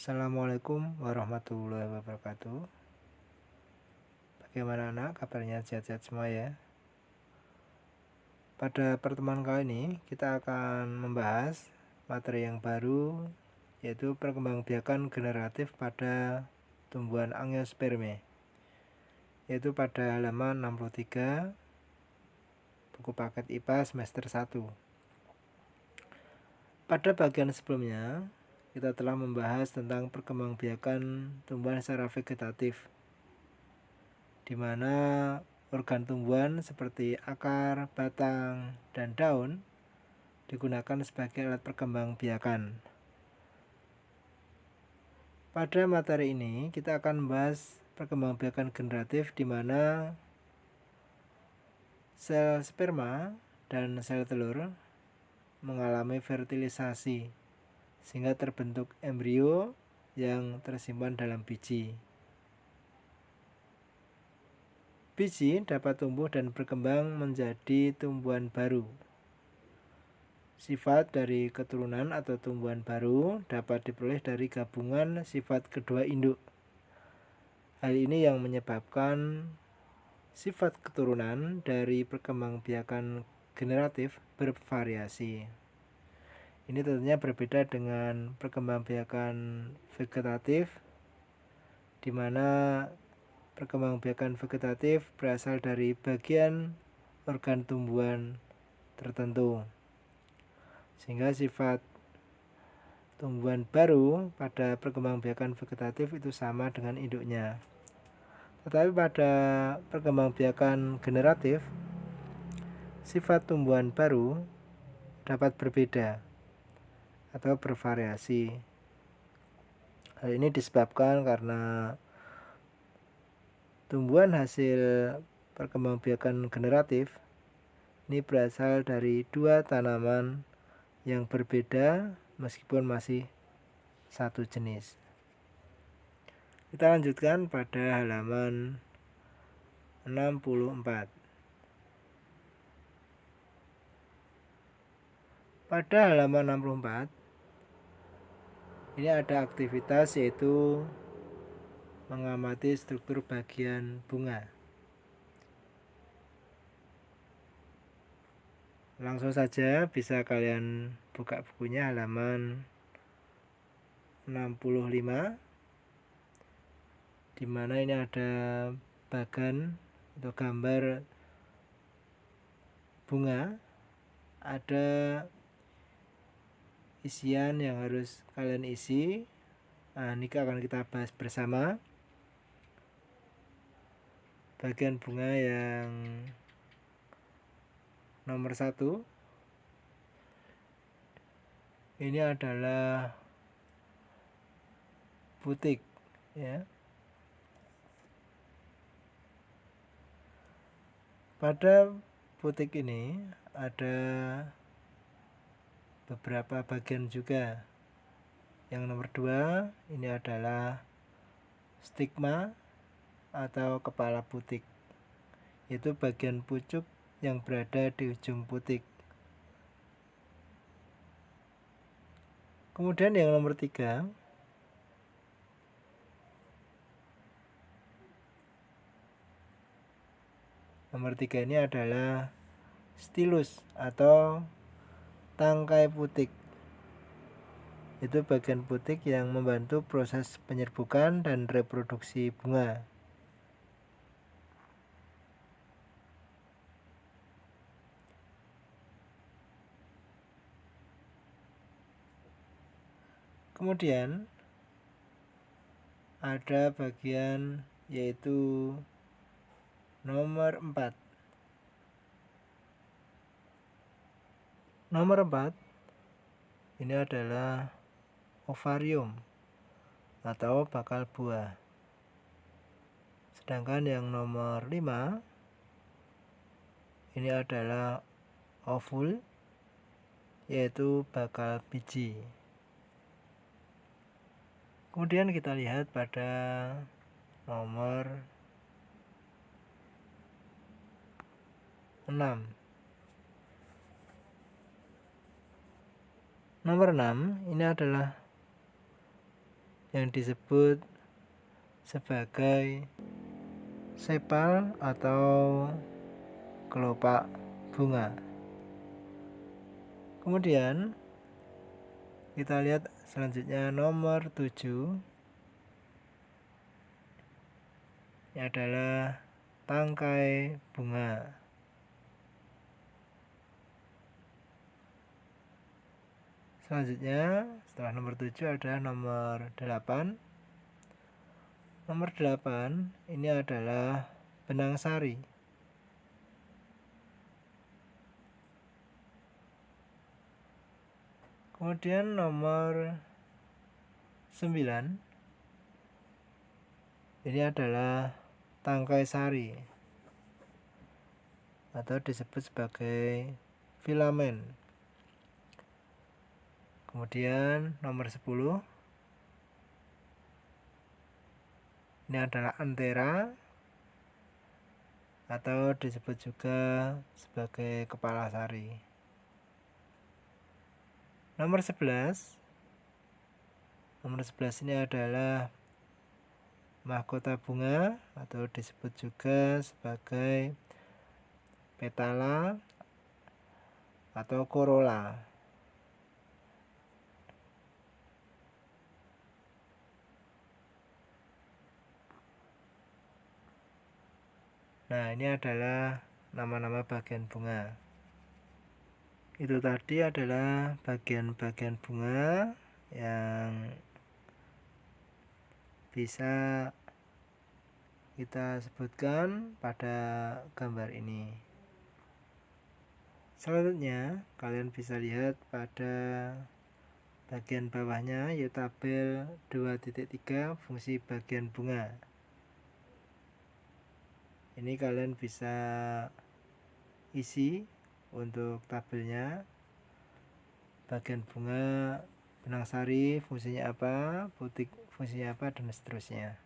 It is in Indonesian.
Assalamualaikum warahmatullahi wabarakatuh. Bagaimana anak? Kabarnya sehat-sehat semua ya. Pada pertemuan kali ini kita akan membahas materi yang baru, yaitu perkembangbiakan generatif pada tumbuhan Angiospermae, yaitu pada halaman 63 buku paket IPA semester 1. Pada bagian sebelumnya kita telah membahas tentang perkembangbiakan tumbuhan secara vegetatif, di mana organ tumbuhan seperti akar, batang, dan daun digunakan sebagai alat perkembangbiakan. Pada materi ini kita akan membahas perkembangbiakan generatif, di mana sel sperma dan sel telur mengalami fertilisasi sehingga terbentuk embrio yang tersimpan dalam biji. Biji dapat tumbuh dan berkembang menjadi tumbuhan baru. Sifat dari keturunan atau tumbuhan baru dapat diperoleh dari gabungan sifat kedua induk. Hal ini yang menyebabkan sifat keturunan dari perkembangbiakan generatif bervariasi. Ini tentunya berbeda dengan perkembangbiakan vegetatif, di mana perkembangbiakan vegetatif berasal dari bagian organ tumbuhan tertentu, sehingga sifat tumbuhan baru pada perkembangbiakan vegetatif itu sama dengan induknya. Tetapi pada perkembangbiakan generatif, sifat tumbuhan baru dapat berbeda atau bervariasi. Hal ini disebabkan karena tumbuhan hasil perkembangbiakan generatif ini berasal dari dua tanaman yang berbeda meskipun masih satu jenis. Kita lanjutkan pada halaman 64. Pada halaman 64 ini ada aktivitas, yaitu mengamati struktur bagian bunga. Langsung saja bisa kalian buka bukunya halaman 65, di mana ini ada bagan atau gambar bunga, ada isian yang harus kalian isi. Ini akan kita bahas bersama. Bagian bunga yang nomor 1 ini adalah butik ya. Pada butik ini ada beberapa bagian juga. Yang nomor 2 ini adalah stigma atau kepala butik, yaitu bagian pucuk yang berada di ujung butik. Kemudian yang nomor 3 ini adalah stilus atau tangkai putik. Itu bagian putik yang membantu proses penyerbukan dan reproduksi bunga. Kemudian ada bagian yaitu nomor 4. Nomor 4 ini adalah ovarium atau bakal buah. Sedangkan yang nomor 5 ini adalah ovul, yaitu bakal biji. Kemudian kita lihat pada nomor 6. Nomor 6 ini adalah yang disebut sebagai sepal atau kelopak bunga. Kemudian kita lihat selanjutnya nomor 7. Ini adalah tangkai bunga. Selanjutnya setelah nomor 7 ada nomor 8. Nomor 8 ini adalah benang sari. Kemudian nomor 9 ini adalah tangkai sari atau disebut sebagai filamen. Kemudian nomor 10 ini adalah antera atau disebut juga sebagai kepala sari. Nomor 11 ini adalah mahkota bunga atau disebut juga sebagai petala atau corolla. Nah, ini adalah nama-nama bagian bunga. Itu tadi adalah bagian-bagian bunga yang bisa kita sebutkan pada gambar ini. Selanjutnya kalian bisa lihat pada bagian bawahnya yaitu tabel 2.3 fungsi bagian bunga. Ini kalian bisa isi untuk tabelnya. Bagian bunga benang sari fungsinya apa, butik fungsinya apa, dan seterusnya.